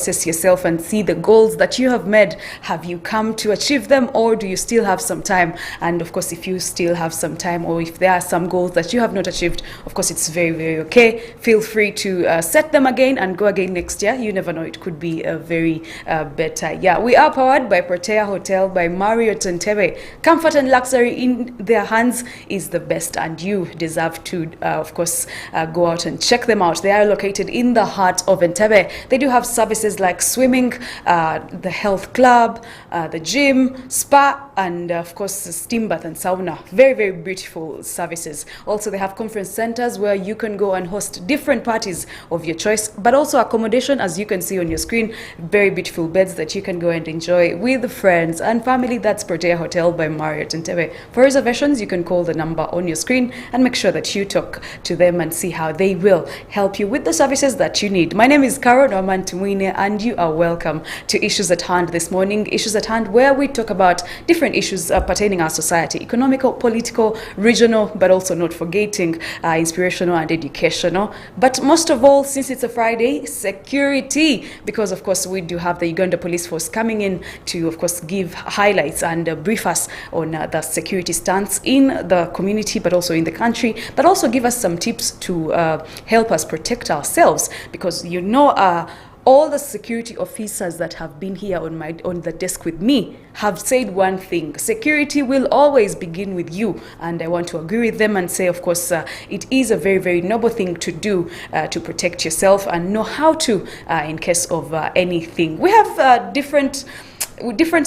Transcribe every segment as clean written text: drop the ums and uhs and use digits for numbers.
assess yourself and see the goals that you have made. Have you come to achieve them, or do you still have some time? And of course, if you still have some time, or if there are some goals that you have not achieved, of course, it's very, very okay. Feel free to set them again and go again next year. You never know, it could be a very better. Yeah, we are powered by Protea Hotel by Marriott and Entebbe. Comfort and luxury in their hands is the best, and you deserve to, of course, go out and check them out. They are located in the heart of Entebbe. They do have services like swimming, the health club, the gym, spa, and of course steam bath and sauna. Very, very beautiful services. Also, they have conference centers where you can go and host different parties of your choice, but also accommodation, as you can see on your screen. Very beautiful beds that you can go and enjoy with friends and family. That's Protea Hotel by Marriott Entebbe. For reservations, you can call the number on your screen and make sure that you talk to them and see how they will help you with the services that you need. My name is Nowamani, and you are welcome to Issues at Hand this morning. Issues at Hand, where we talk about different issues pertaining our society, economical, political, regional, but also not forgetting inspirational and educational. But most of all, since it's a Friday, security, because of course we do have the Uganda Police Force coming in to, of course, give highlights and brief us on the security stance in the community, but also in the country, but also give us some tips to help us protect ourselves, because you know, all the security officers that have been here on the desk with me have said one thing: security will always begin with you. And I want to agree with them and say, of course, it is a very, very noble thing to do, to protect yourself and know how to, in case of anything. We have different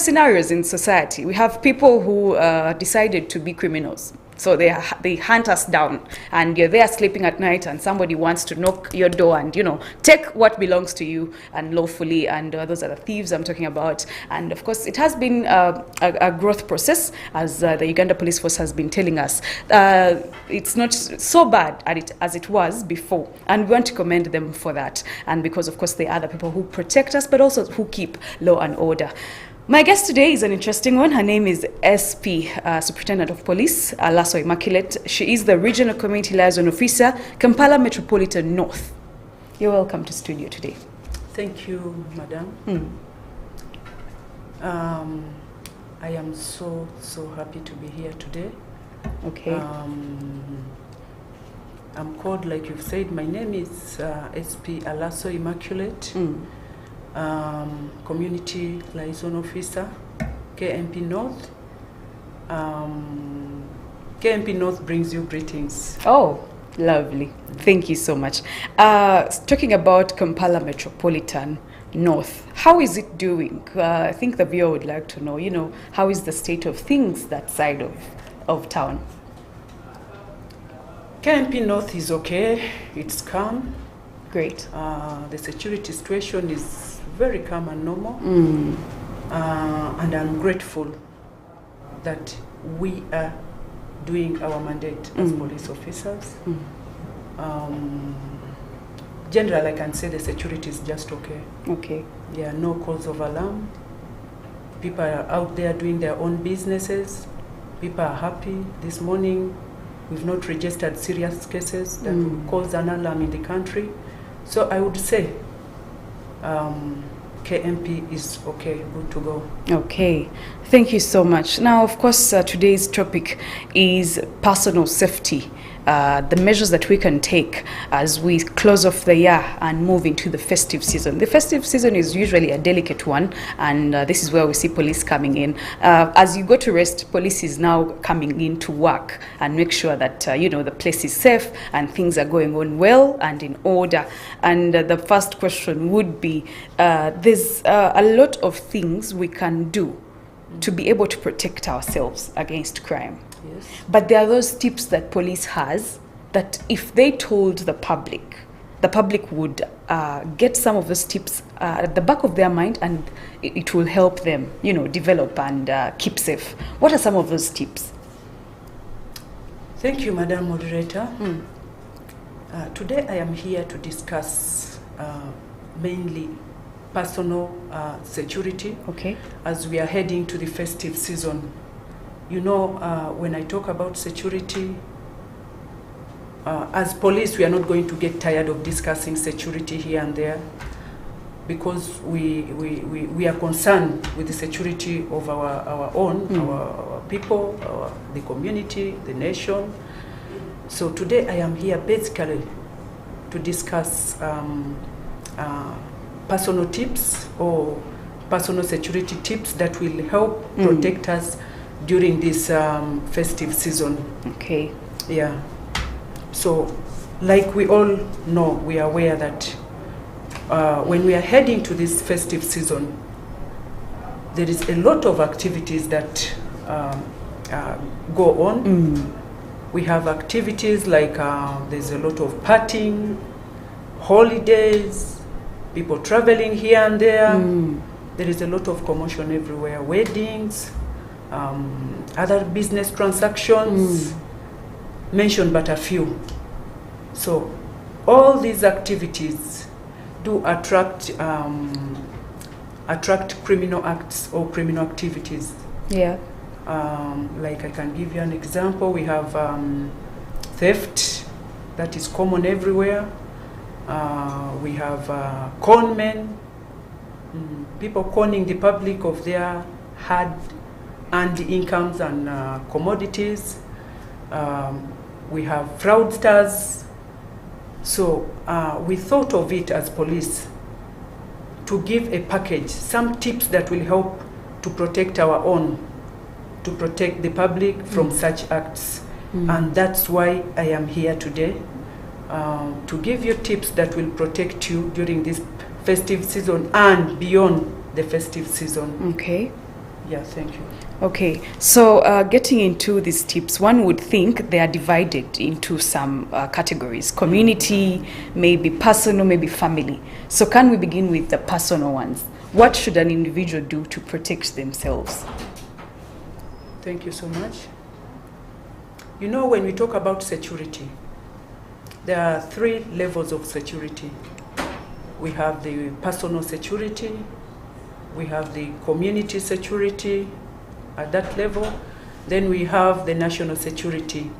scenarios in society. We have people who decided to be criminals. So they hunt us down, and you're there sleeping at night, and somebody wants to knock your door and, you know, take what belongs to you unlawfully. And those are the thieves I'm talking about. And of course, it has been a growth process, as the Uganda Police Force has been telling us. It's not so bad as it was before, and we want to commend them for that. And because, of course, they are the people who protect us, but also who keep law and order. My guest today is an interesting one. Her name is SP, Superintendent of Police, Alaso Immaculate. She is the Regional Community Liaison Officer, Kampala Metropolitan North. You're welcome to studio today. Thank you, Madam. I am so happy to be here today. Okay. I'm called, like you've said, my name is SP Alaso Immaculate. Community Liaison Officer, KMP North. KMP North brings you greetings. Oh, lovely. Thank you so much. Talking about Kampala Metropolitan North, how is it doing? I think the viewer would like to know, you know, how is the state of things that side of town? KMP North is okay. It's calm. Great. The security situation is very calm and normal, and I'm grateful that we are doing our mandate as police officers. Generally, I can say the security is just okay. Okay. Yeah, no cause of alarm. People are out there doing their own businesses. People are happy. This morning, we've not registered serious cases that will cause an alarm in the country. So I would say KMP is okay, good to go. Okay, thank you so much. Now, of course, today's topic is personal safety. The measures that we can take as we close off the year and move into the festive season. The festive season is usually a delicate one, and this is where we see police coming in. As you go to rest, police is now coming in to work and make sure that you know, the place is safe and things are going on well and in order. And the first question would be, there's a lot of things we can do to be able to protect ourselves against crime. Yes. But there are those tips that police has that if they told the public would get some of those tips at the back of their mind, and it will help them, you know, develop and keep safe. What are some of those tips? Thank you, Madam Moderator. Today I am here to discuss mainly personal security. Okay. As we are heading to the festive season. You know, when I talk about security, as police, we are not going to get tired of discussing security here and there. because we are concerned with the security of our own, our people, the community, the nation. So today I am here basically to discuss personal tips or personal security tips that will help protect us during this festive season. Okay. Yeah. So, like we all know, we are aware that when we are heading to this festive season, there is a lot of activities that go on. We have activities like there's a lot of partying, holidays, people traveling here and there. There is a lot of commotion everywhere, weddings, other business transactions, mention but a few. So all these activities do attract criminal acts or criminal activities. Yeah. Like I can give you an example. We have theft, that is common everywhere. We have conmen, people conning the public of their hard-earned incomes and commodities. We have fraudsters. So we thought of it as police to give a package, some tips that will help to protect our own, to protect the public from such acts. And that's why I am here today, to give you tips that will protect you during this festive season and beyond the festive season. Okay. Yeah, thank you. Okay, so getting into these tips, one would think they are divided into some categories. Community, maybe personal, maybe family. So can we begin with the personal ones? What should an individual do to protect themselves? Thank you so much. You know, when we talk about security, there are 3 levels of security. We have the personal security, we have the community security at that level, then we have the national security.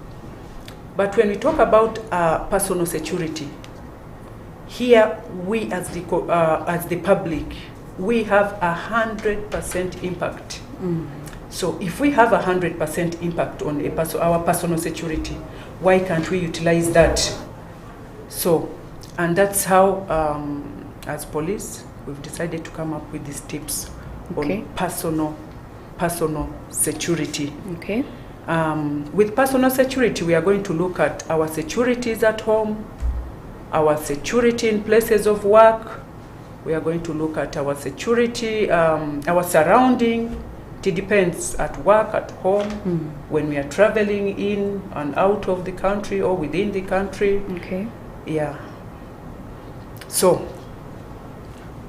But when we talk about personal security, here we as the public, we have 100% impact. So if we have 100% impact on our personal security, why can't we utilize that? So, and that's how, as police, we've decided to come up with these tips on personal security. Okay. With personal security, we are going to look at our securities at home, our security in places of work. We are going to look at our security, our surrounding. It depends, at work, at home, when we are traveling in and out of the country or within the country. Okay. Yeah. So,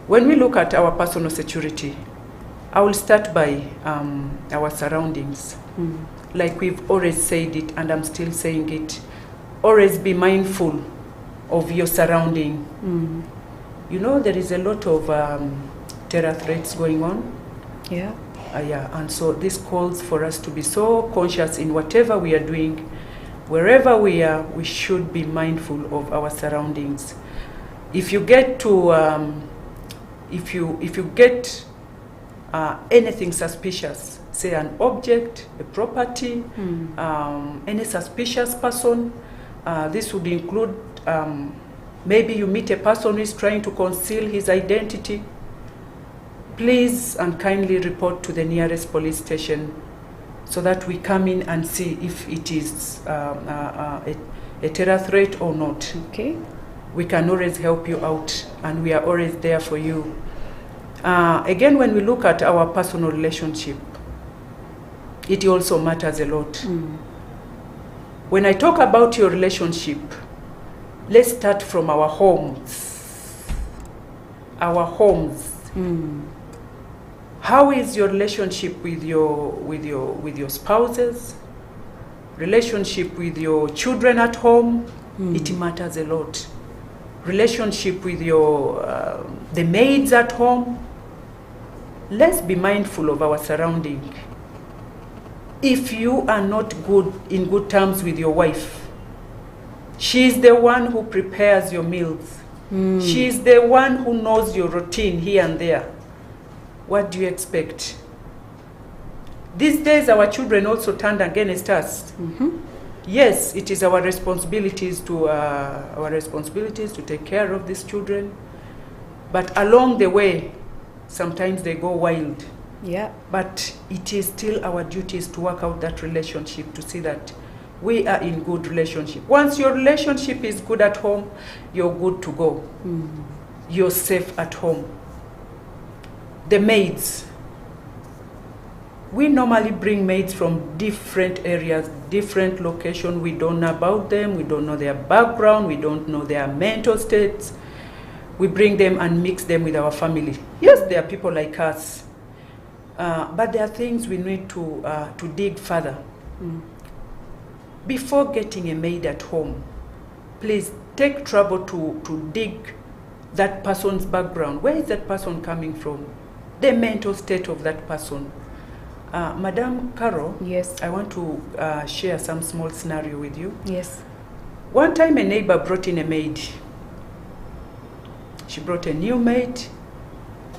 when we look at our personal security, I will start by our surroundings. Like we've always said it, and I'm still saying it, always be mindful of your surrounding. You know, there is a lot of terror threats going on. Yeah. And so this calls for us to be so conscious in whatever we are doing. Wherever we are, we should be mindful of our surroundings. If you get to, if you get anything suspicious, say an object, a property, any suspicious person, this would include maybe you meet a person who is trying to conceal his identity. Please and kindly report to the nearest police station so that we come in and see if it is a terror threat or not. Okay. We can always help you out, and we are always there for you. Again, when we look at our personal relationship, it also matters a lot. When I talk about your relationship, let's start from our homes. Our homes. How is your relationship with your spouses? Relationship with your children at home? It matters a lot. Relationship with the maids at home? Let's be mindful of our surrounding. If you are not in good terms with your wife, she is the one who prepares your meals. She's the one who knows your routine here and there. What do you expect? These days, our children also turned against us. Yes, it is our responsibilities to take care of these children, but along the way, sometimes they go wild. Yeah. But it is still our duties to work out that relationship, to see that we are in good relationship. Once your relationship is good at home, you're good to go. You're safe at home. The maids. We normally bring maids from different areas, different locations. We don't know about them. We don't know their background. We don't know their mental states. We bring them and mix them with our family. Yes, there are people like us. But there are things we need to dig further. Before getting a maid at home, please take trouble to dig that person's background. Where is that person coming from? The mental state of that person. Madam Carol, Yes. I want to share some small scenario with you. Yes. One time a neighbor brought in a maid. She brought a new maid.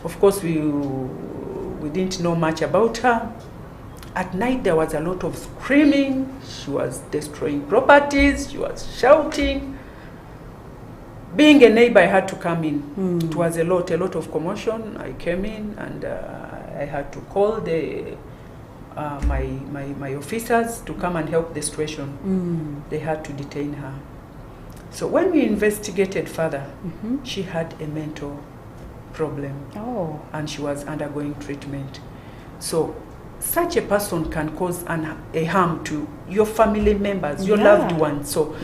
Of course, we didn't know much about her. At night, there was a lot of screaming. She was destroying properties. She was shouting. Being a neighbor, I had to come in. It was a lot of commotion. I came in and I had to call my officers to come and help the situation. They had to detain her. So when we investigated further, she had a mental problem. Oh. And she was undergoing treatment. So such a person can cause a harm to your family members, your loved ones. So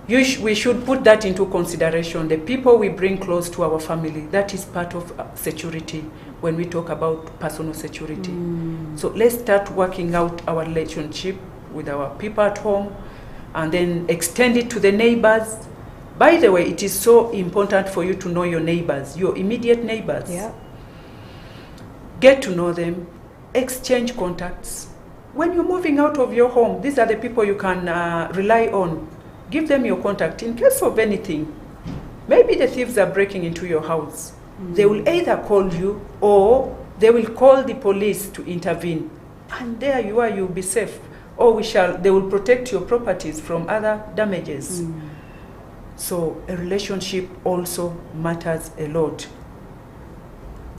we should put that into consideration. The people we bring close to our family, that is part of security when we talk about personal security. So let's start working out our relationship with our people at home and then extend it to the neighbors. By the way, it is so important for you to know your neighbors, your immediate neighbors. Yeah. Get to know them, exchange contacts. When you're moving out of your home, these are the people you can rely on. Give them your contact in case of anything. Maybe the thieves are breaking into your house. They will either call you or they will call the police to intervene. And there you are, you'll be safe. Or they will protect your properties from other damages. So a relationship also matters a lot.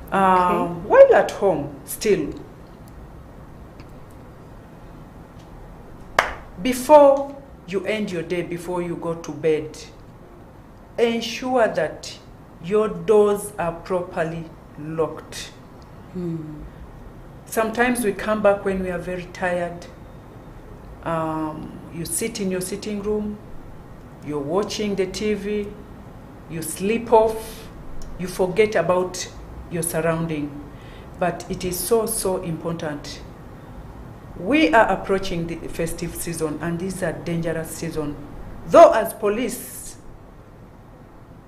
While at home, still, before you end your day, before you go to bed, ensure that your doors are properly locked. Sometimes we come back when we are very tired. You sit in your sitting room, you're watching the TV, you sleep off, you forget about your surrounding. But it is so important. We are approaching the festive season, and this is a dangerous season. Though as police,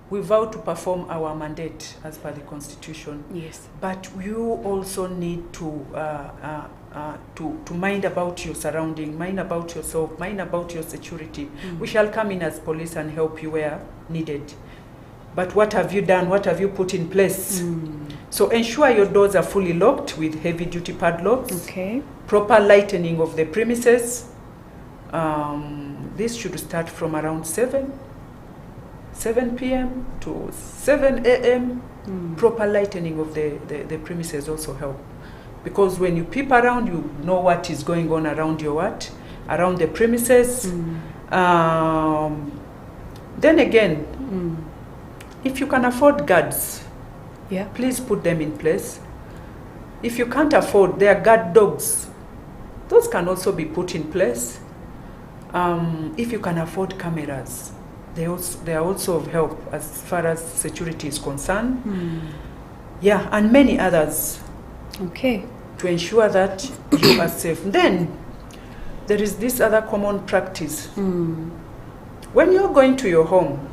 we vow to perform our mandate as per the Constitution. Yes. But you also need to mind about your surrounding, mind about yourself, mind about your security. We shall come in as police and help you where needed. But what have you done? What have you put in place? So ensure your doors are fully locked with heavy-duty padlocks. Okay. Proper lightening of the premises. This should start from around 7 p.m. to 7 a.m. Proper lightening of the premises also help. Because when you peep around, you know what is going on around around the premises. Then again, if you can afford guards, please put them in place. If you can't afford, there are guard dogs. Those can also be put in place. If you can afford cameras, they are also of help as far as security is concerned. And many others. Okay. To ensure that you are safe. Then there is this other common practice. When you're going to your home,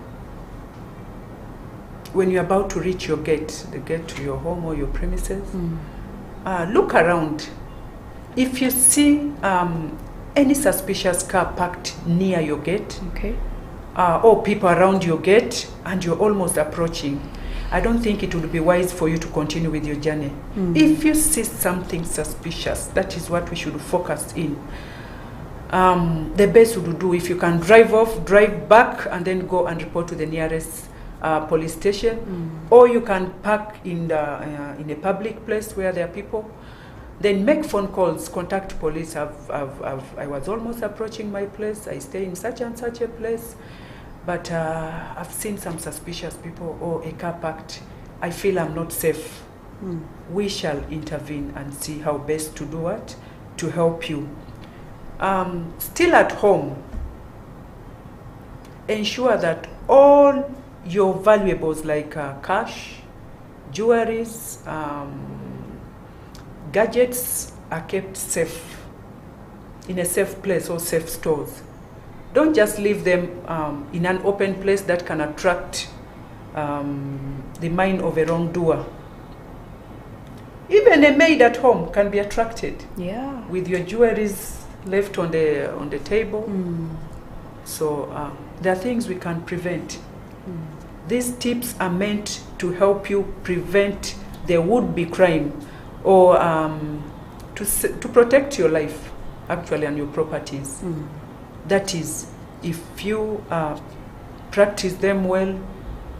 when you're about to reach your gate, the gate to your home or your premises, look around. If you see any suspicious car parked near your gate, or people around your gate, and you're almost approaching, I don't think it would be wise for you to continue with your journey. If you see something suspicious, that is what we should focus in. The best would do, if you can drive off, drive back, and then go and report to the nearest police station, or you can park in a public place where there are people. Then make phone calls, contact police. I was almost approaching my place. I stay in such and such a place, but I've seen some suspicious people, or a car parked. I feel I'm not safe. We shall intervene and see how best to do what to help you. Still at home, ensure that all your valuables like cash, jewelries, gadgets are kept safe, in a safe place or safe stores. Don't just leave them in an open place that can attract the mind of a wrongdoer. Even a maid at home can be attracted with your jewelries left on the table. So there are things we can prevent. These tips are meant to help you prevent the would-be crime, or to protect your life, actually, and your properties. That is, if you practice them well,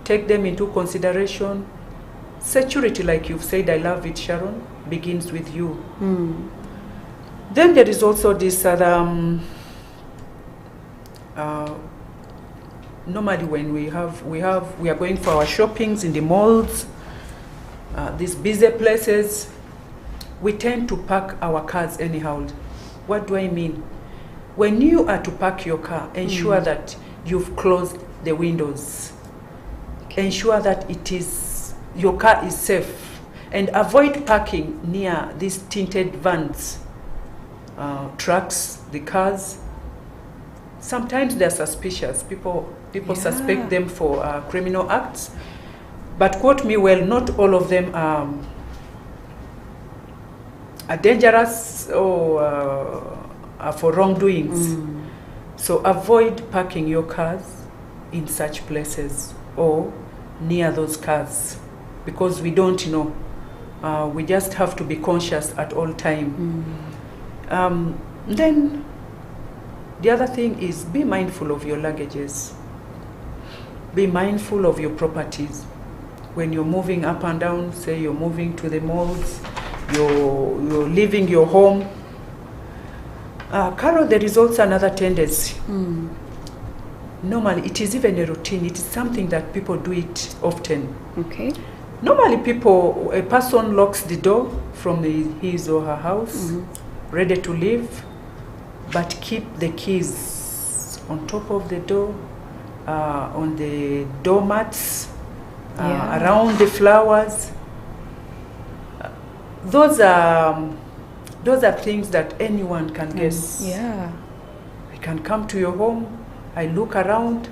take them into consideration. Security, like you've said, I love it, Sharon, begins with you. Then there is also this other, normally when we are going for our shoppings in the malls, these busy places, we tend to park our cars anyhow. What do I mean? When you are to park your car, ensure that you've closed the windows. Ensure that your car is safe, and avoid parking near these tinted vans, trucks, the cars. Sometimes they're suspicious. People suspect them for criminal acts, but quote me well, not all of them are dangerous or are for wrongdoings. So avoid parking your cars in such places or near those cars, because we don't know. We just have to be conscious at all time. Then the other thing is, be mindful of your luggages. Be mindful of your properties. When you're moving up and down, say you're moving to the malls, you're leaving your home. Carol, there is also another tendency. Normally, it is even a routine. It is something that people do it often. Okay. Normally, a person locks the door from his or her house, ready to leave, but keep the keys on top of the door, on the doormats, around the flowers. Those are things that anyone can guess. I can come to your home, I look around,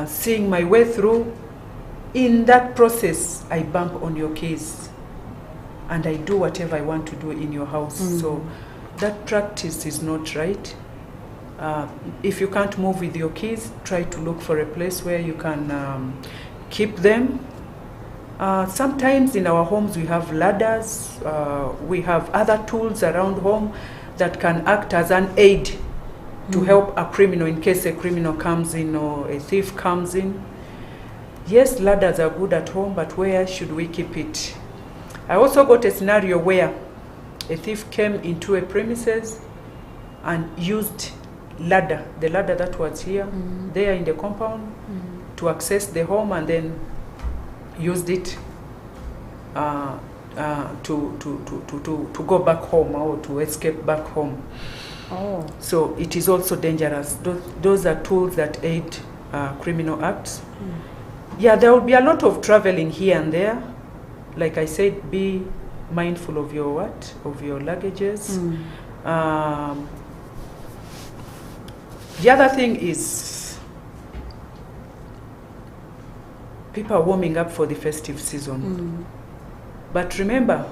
seeing my way through. In that process, I bump on your keys, and I do whatever I want to do in your house. So that practice is not right. If you can't move with your keys, try to look for a place where you can keep them. Sometimes in our homes we have ladders, we have other tools around home that can act as an aid to help a criminal in case a criminal comes in or a thief comes in. Yes, ladders are good at home, but where should we keep it? I also got a scenario where a thief came into a premises and used the ladder that was here, there in the compound, to access the home, and then used it to go back home or to escape back home. So it is also dangerous. Those are tools that aid criminal acts. There will be a lot of traveling here and there. Like I said, be mindful of your of your luggages. The other thing is, people are warming up for the festive season. But remember,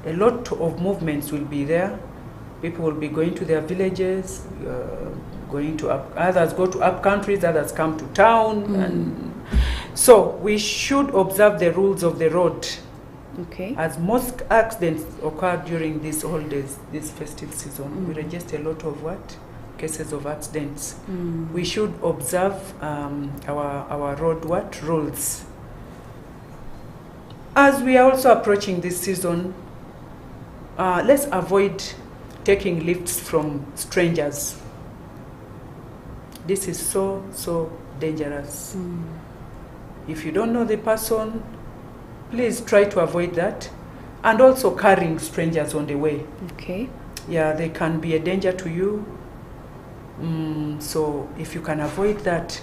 a lot of movements will be there. People will be going to their villages, going to others go to up countries, others come to town, and so we should observe the rules of the road. Okay. As most accidents occur during these holidays, this festive season, we register a lot of cases of accidents. We should observe our road rules. As we are also approaching this season, let's avoid taking lifts from strangers. This is so dangerous. If you don't know the person, please try to avoid that. And also carrying strangers on the way. Okay. Yeah, they can be a danger to you. So if you can avoid that,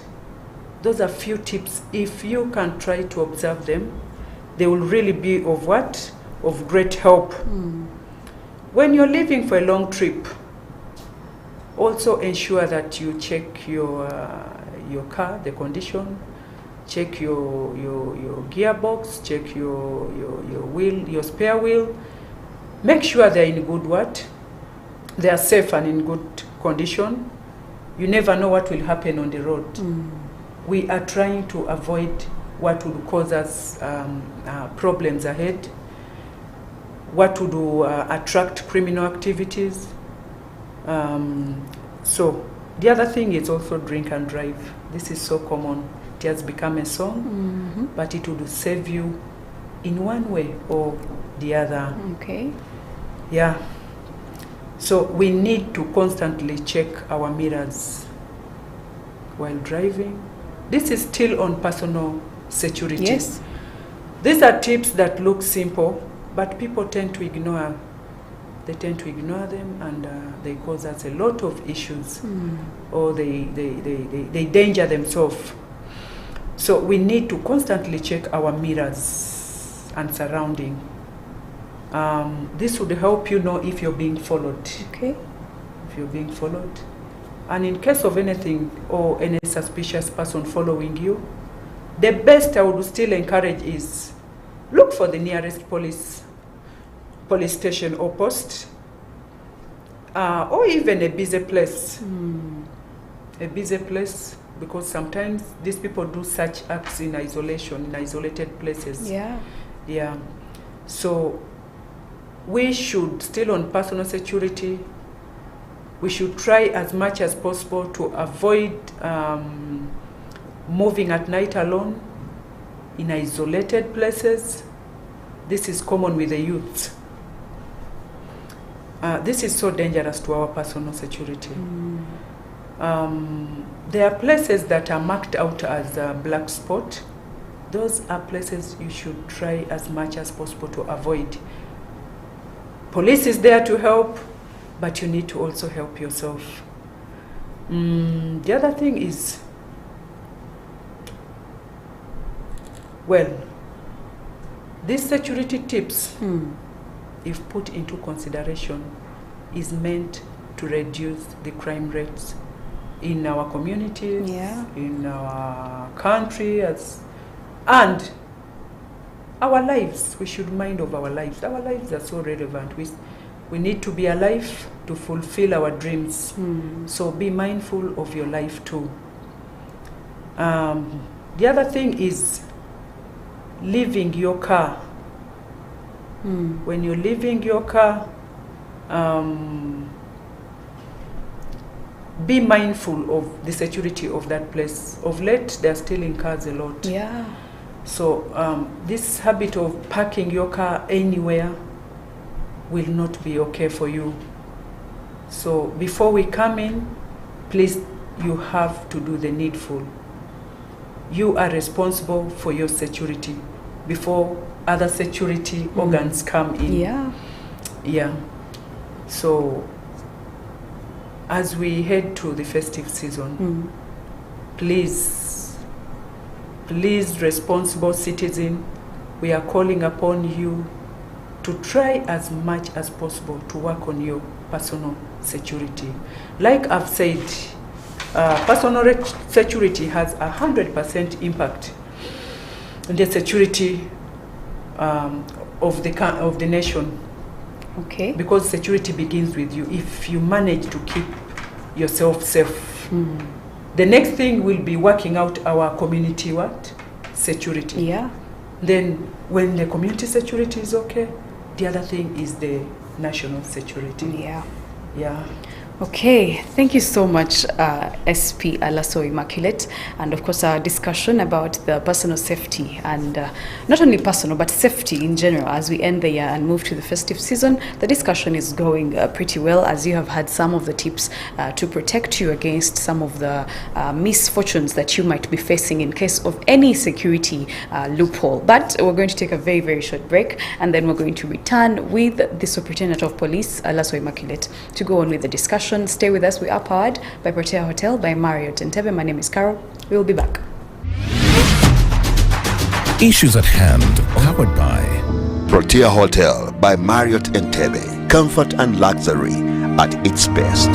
those are few tips. If you can try to observe them, they will really be of great help. When you're leaving for a long trip, also ensure that you check your car, the condition, check your gearbox, check your wheel, your spare wheel. Make sure they're in good they are safe and in good condition. You never know what will happen on the road. We are trying to avoid what would cause us problems ahead, what would attract criminal activities. So the other thing is also drink and drive. This is so common. It has become a song, but it would save you in one way or the other. Okay. Yeah. So we need to constantly check our mirrors while driving. This is still on personal security. Yes. These are tips that look simple, but people tend to ignore. They tend to ignore them, and they cause us a lot of issues, or they danger themselves. So we need to constantly check our mirrors and surrounding. This would help you know if you're being followed. Okay. If you're being followed. And in case of anything or any suspicious person following you, the best I would still encourage is look for the nearest police station or post, or even a busy place. A busy place, because sometimes these people do such acts in isolation, in isolated places. Yeah. Yeah. So we should, still on personal security, we should try as much as possible to avoid moving at night alone in isolated places. This is common with the youth. This is so dangerous to our personal security. There are places that are marked out as a black spot. Those are places you should try as much as possible to avoid. Police is there to help, but you need to also help yourself. The other thing is, well, these security tips, if put into consideration, is meant to reduce the crime rates in our communities, in our country, and our lives. We should mind of our lives. Our lives are so relevant. We need to be alive to fulfill our dreams. So be mindful of your life too. The other thing is leaving your car. When you're leaving your car, be mindful of the security of that place. Of late, they're stealing cars a lot. Yeah. So this habit of parking your car anywhere will not be okay for you. So before we come in, please, you have to do the needful. You are responsible for your security before other security organs come in. Yeah. So as we head to the festive season, please, responsible citizen, we are calling upon you to try as much as possible to work on your personal security. Like I've said, personal security has 100% impact on the security of the nation. Okay. Because security begins with you. If you manage to keep yourself safe, The next thing will be working out our community security. Yeah. Then when the community security is okay, the other thing is the national security. Yeah. Okay, thank you so much, SP Alaso Immaculate, and of course our discussion about the personal safety, and not only personal but safety in general as we end the year and move to the festive season. The discussion is going pretty well, as you have had some of the tips to protect you against some of the misfortunes that you might be facing in case of any security loophole. But we're going to take a very, very short break, and then we're going to return with the Superintendent of Police, Alaso Immaculate, to go on with the discussion. Stay with us. We are powered by Protea Hotel by Marriott Entebbe. My name is Carol. We will be back. Issues at hand, powered by Protea Hotel by Marriott Entebbe. Comfort and luxury at its best.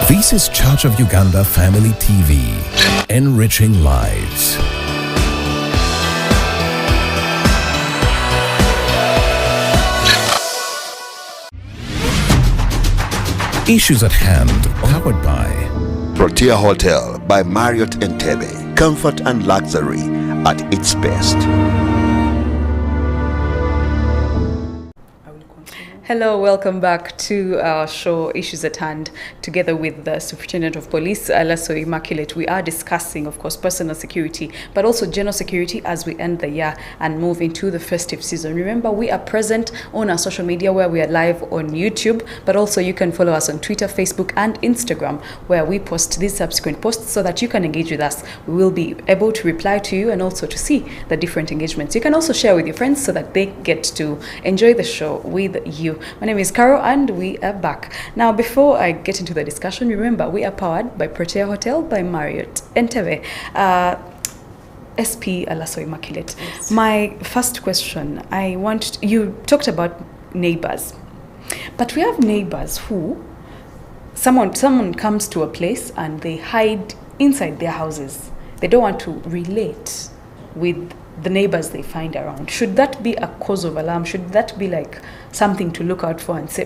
This is Church of Uganda Family TV, enriching lives. Issues at hand, powered by Protea Hotel by Marriott Entebbe. Comfort and luxury at its best. Hello, welcome back to our show Issues at Hand. Together with the Superintendent of Police, Alaso Immaculate, we are discussing, of course, personal security, but also general security as we end the year and move into the festive season. Remember, we are present on our social media where we are live on YouTube, but also you can follow us on Twitter, Facebook, and Instagram, where we post these subsequent posts so that you can engage with us. We will be able to reply to you and also to see the different engagements. You can also share with your friends so that they get to enjoy the show with you. My name is Carol and we are back. Now, before I get into the discussion, remember we are powered by Protea Hotel by Marriott Entebbe. SP Alaso Immaculate. Yes. My first question, you talked about neighbors, but we have neighbors who, someone comes to a place and they hide inside their houses. They don't want to relate with the neighbors they find around. Should that be a cause of alarm? Should that be like something to look out for and say,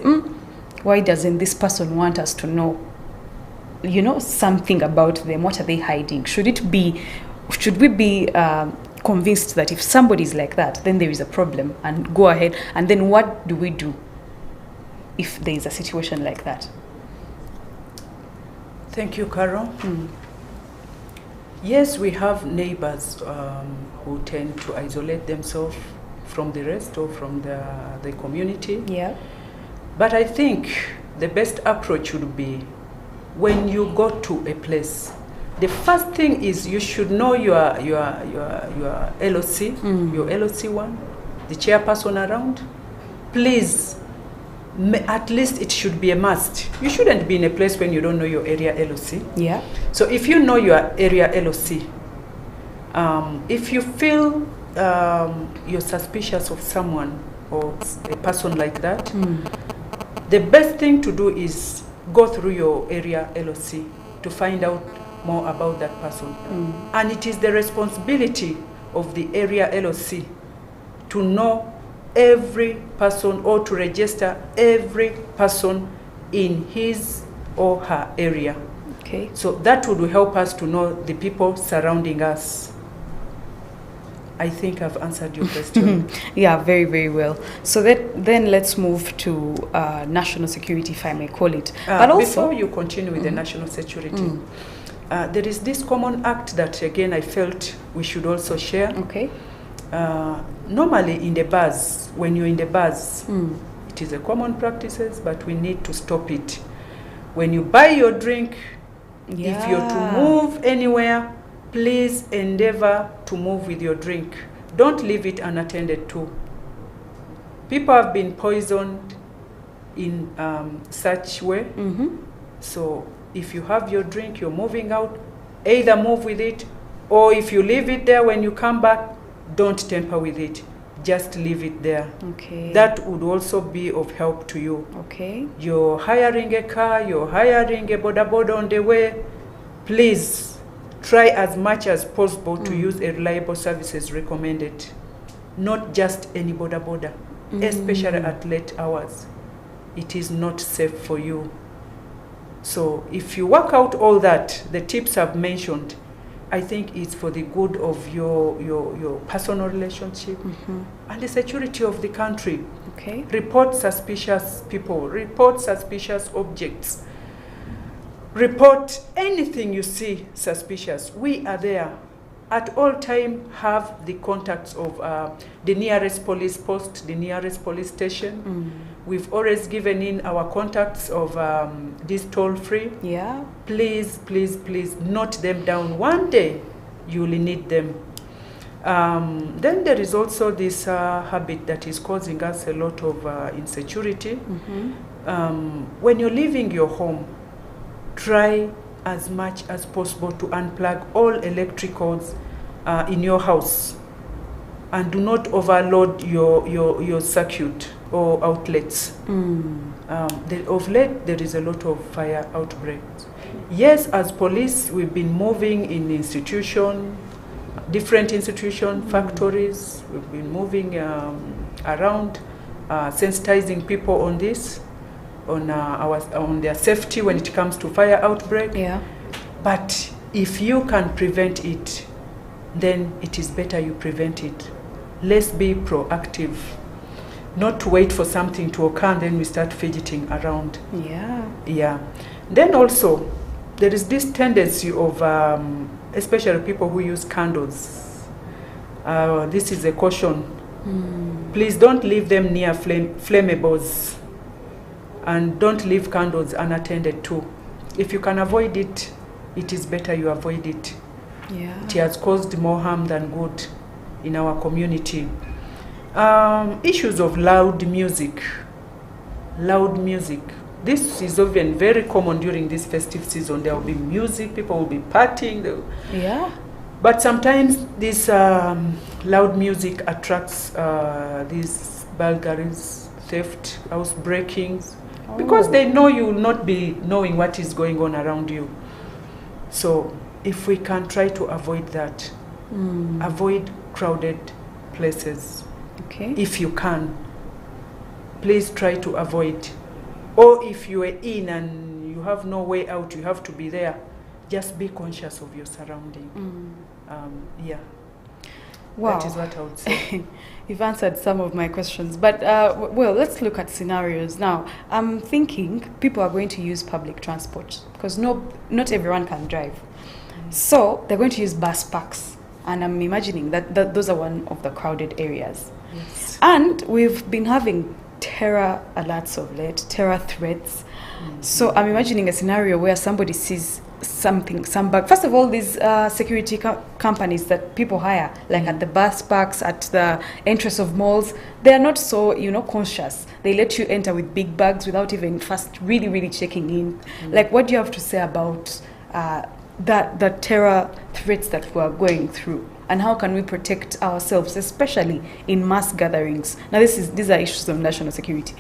why doesn't this person want us to know, something about them? What are they hiding? Should we be convinced that if somebody is like that, then there is a problem and go ahead? And then what do we do if there is a situation like that? Thank you, Carol. Yes, we have neighbors who tend to isolate themselves from the rest or from the community. Yeah. But I think the best approach would be when you go to a place, the first thing is you should know your LOC, your LOC1, the chairperson around. Please, at least it should be a must. You shouldn't be in a place when you don't know your area LOC. Yeah. So if you know your area LOC, if you feel you're suspicious of someone or a person like that, the best thing to do is go through your area LOC to find out more about that person. And it is the responsibility of the area LOC to know every person or to register every person in his or her area. Okay. So that would help us to know the people surrounding us. I think I've answered your question. Yeah, very, very well. So then let's move to national security, if I may call it. But also, before you continue with the national security, there is this common act that, again, I felt we should also share. Okay. Normally in the bars, when you're in the bars, it is a common practices, but we need to stop it. When you buy your drink, if you're to move anywhere, please endeavor to move with your drink. Don't leave it unattended to. People have been poisoned in such way. So if you have your drink, you're moving out, either move with it, or if you leave it there when you come back, don't tamper with it. Just leave it there. Okay. That would also be of help to you. Okay. You're hiring a car, you're hiring a boda on the way. Please try as much as possible to use a reliable services recommended. Not just any boda, especially at late hours. It is not safe for you. So if you work out all that, the tips I've mentioned, I think it's for the good of your personal relationship and the security of the country. Okay. Report suspicious people, report suspicious objects, report anything you see suspicious. We are there. At all time, have the contacts of the nearest police post, the nearest police station. We've always given in our contacts of this toll-free. Yeah. Please, please, please note them down. One day, you will need them. Then there is also this habit that is causing us a lot of insecurity. When you're leaving your home, try as much as possible to unplug all electricals in your house and do not overload your circuit or outlets. Of late, there is a lot of fire outbreaks. Yes, as police, we've been moving in different institutions, factories. We've been moving around, sensitizing people on this, on their safety when it comes to fire outbreak. Yeah. But if you can prevent it, then it is better you prevent it. Let's be proactive, not to wait for something to occur and then we start fidgeting around. Yeah. Yeah. Then also, there is this tendency of, especially people who use candles. This is a caution. Please don't leave them near flammables, and don't leave candles unattended too. If you can avoid it, it is better you avoid it. Yeah. It has caused more harm than good in our community. Issues of loud music. Loud music. This is often very common during this festive season. There will be music, people will be partying. Yeah. But sometimes this loud music attracts these burglaries, theft, house breakings, because they know you will not be knowing what is going on around you. So if we can try to avoid that, avoid crowded places. Okay. If you can, please try to avoid. Or if you are in and you have no way out, you have to be there, just be conscious of your surrounding. Yeah. Wow. That is what I would say. You've answered some of my questions, but well, let's look at scenarios now. I'm thinking people are going to use public transport because not everyone can drive. So they're going to use bus parks, and I'm imagining that those are one of the crowded areas. Yes. And we've been having terror alerts of late, terror threats. So I'm imagining a scenario where somebody sees some bug. First of all, these security companies that people hire, like at the bus parks, at the entrance of malls, they are not so, conscious. They let you enter with big bags without even first really checking in. Like, what do you have to say about the terror threats that we are going through? And how can we protect ourselves, especially in mass gatherings? Now, these are issues of national security.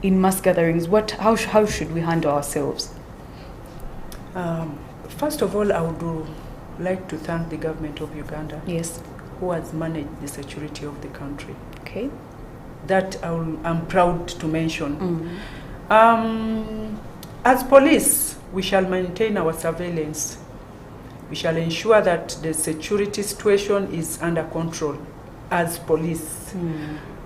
In mass gatherings, how should we handle ourselves? First of all, I would like to thank the government of Uganda, Yes. who has managed the security of the country. Okay. That I'm proud to mention. As police, we shall maintain our surveillance. We shall ensure that the security situation is under control as police.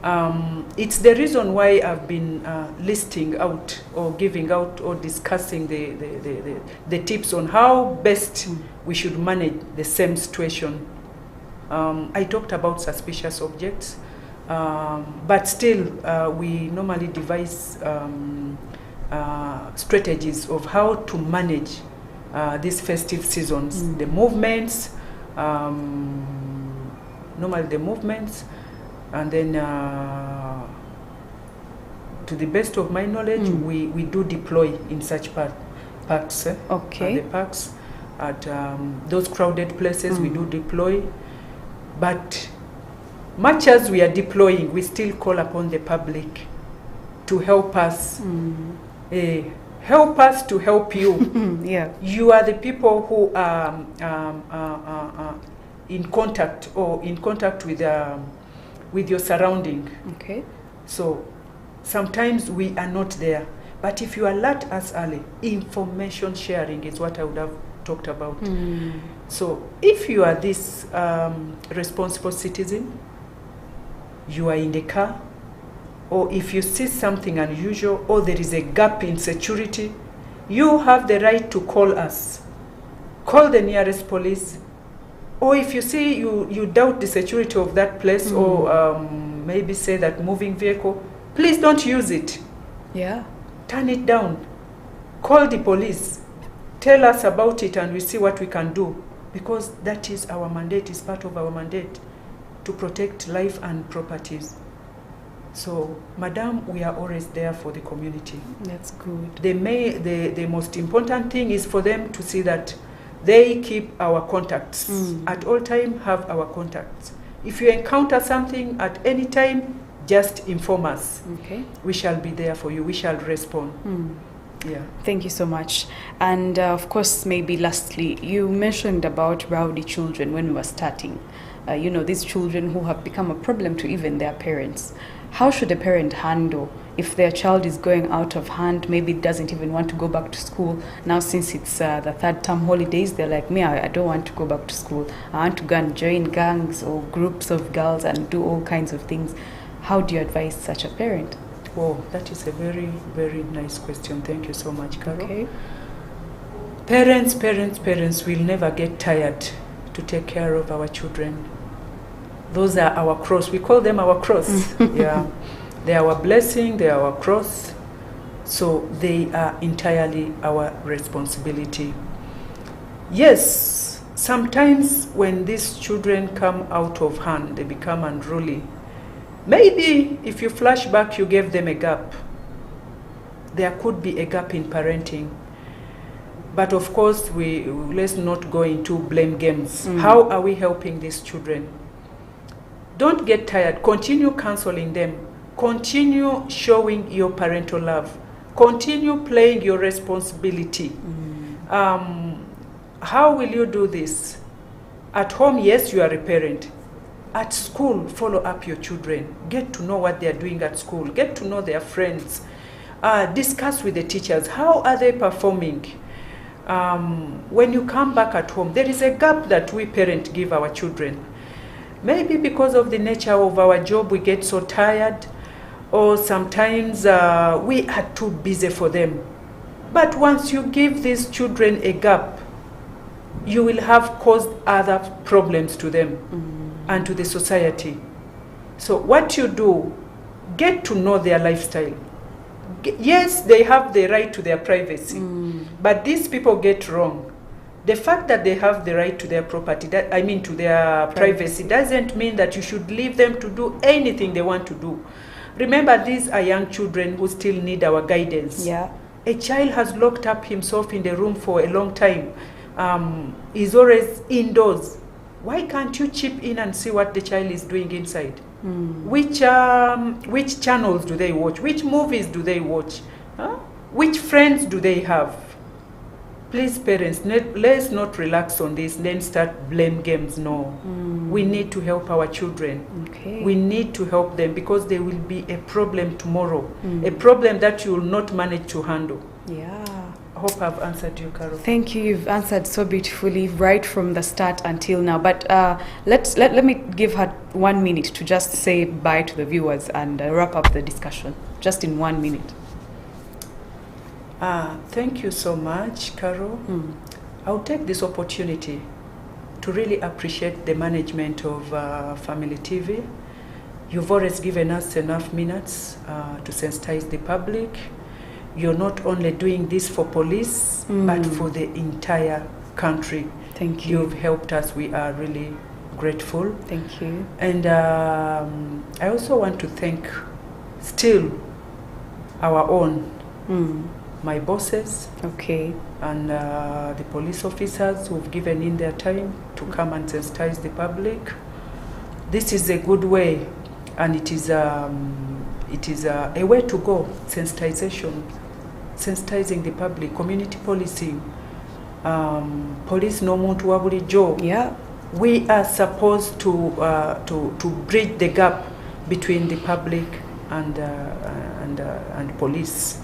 It's the reason why I've been listing out or giving out or discussing the tips on how best we should manage the same situation. I talked about suspicious objects, but still we normally devise strategies of how to manage these festive seasons, the movements, normally the movements, and then to the best of my knowledge, we do deploy in such parks. Okay. At the parks, at those crowded places, we do deploy. But much as we are deploying, we still call upon the public to help us. Help us to help you. Yeah. You are the people who are in contact with your surrounding. Okay. So sometimes we are not there. But if you alert us early, information sharing is what I would have talked about. So if you are this responsible citizen, you are in the car, or if you see something unusual, or there is a gap in security, you have the right to call us. Call the nearest police. Or if you see you doubt the security of that place, or maybe say that moving vehicle, please don't use it. Yeah. Turn it down. Call the police. Tell us about it and we see what we can do. Because that is our mandate, is part of our mandate, to protect life and properties. So, madam, we are always there for the community. That's good. The most important thing is for them to see that they keep our contacts. At all time, have our contacts. If you encounter something at any time, just inform us. Okay. We shall be there for you. We shall respond. Yeah. Thank you so much. And of course, maybe lastly, you mentioned about rowdy children when we were starting. These children who have become a problem to even their parents. How should a parent handle if their child is going out of hand, maybe doesn't even want to go back to school? Now, since it's the third term holidays, they're like, me, I don't want to go back to school. I want to go and join gangs or groups of girls and do all kinds of things. How do you advise such a parent? Oh, that is a very, very nice question. Thank you so much, Carol. Okay. Parents will never get tired to take care of our children. Those are our cross. We call them our cross. Yeah. They are our blessing, they are our cross. So they are entirely our responsibility. Yes, sometimes when these children come out of hand, they become unruly. Maybe if you flash back, you gave them a gap. There could be a gap in parenting. But of course, let's not go into blame games. How are we helping these children? Don't get tired. Continue counseling them. Continue showing your parental love. Continue playing your responsibility. How will you do this? At home, yes, you are a parent. At school, follow up your children. Get to know what they are doing at school. Get to know their friends. Discuss with the teachers. How are they performing? When you come back at home, there is a gap that we parents give our children. Maybe because of the nature of our job, we get so tired, or sometimes we are too busy for them. But once you give these children a gap, you will have caused other problems to them and to the society. So what you do, get to know their lifestyle. Yes, they have the right to their privacy, but these people get wrong. The fact that they have the right to their property, to their privacy, doesn't mean that you should leave them to do anything they want to do. Remember, these are young children who still need our guidance. Yeah. A child has locked up himself in the room for a long time. He's always indoors. Why can't you chip in and see what the child is doing inside? Which channels do they watch? Which movies do they watch? Which friends do they have? Please, parents, let's not relax on this, then start blame games. No. We need to help our children. Okay. We need to help them because there will be a problem tomorrow, a problem that you will not manage to handle. Yeah. I hope I've answered you, Carol. Thank you. You've answered so beautifully right from the start until now. But let me give her 1 minute to just say bye to the viewers and wrap up the discussion. Just in 1 minute. Thank you so much, Carol. I'll take this opportunity to really appreciate the management of Family TV. You've always given us enough minutes to sensitize the public. You're not only doing this for police, but for the entire country. Thank you. You've helped us. We are really grateful. Thank you. And I also want to thank still our own, my bosses, Okay. and the police officers who've given in their time to come and sensitize the public. This is a good way, and it is a way to go. Sensitizing the public, community policing, police no muntu wa bulijjo. Yeah. We are supposed to bridge the gap between the public and police.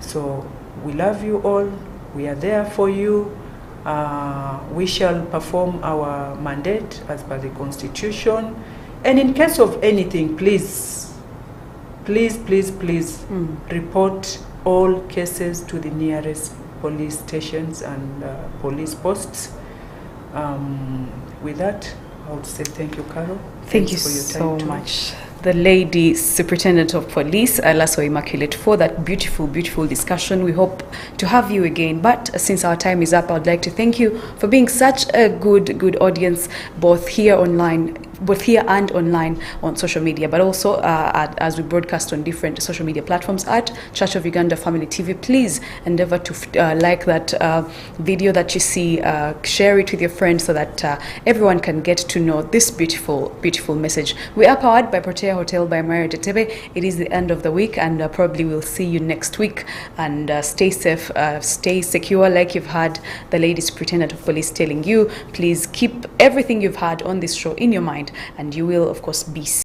So we love you all. We are there for you. We shall perform our mandate as per the Constitution. And in case of anything, please report all cases to the nearest police stations and police posts. With that, I would say thank you, Carol. Thank you for your so time too. much, the Lady Superintendent of Police, Alaso Immaculate, for that beautiful, beautiful discussion. We hope to have you again. But since our time is up, I'd like to thank you for being such a good audience, both here online both here and online on social media, but also as we broadcast on different social media platforms at Church of Uganda Family TV. Please endeavor to like that video that you see, share it with your friends so that everyone can get to know this beautiful, beautiful message. We are powered by Protea Hotel by Marriott Entebbe. It is the end of the week, and probably we'll see you next week. And stay safe, stay secure, like you've had the lady superintendent of police telling you. Please keep everything you've had on this show in your mind, and you will, of course, be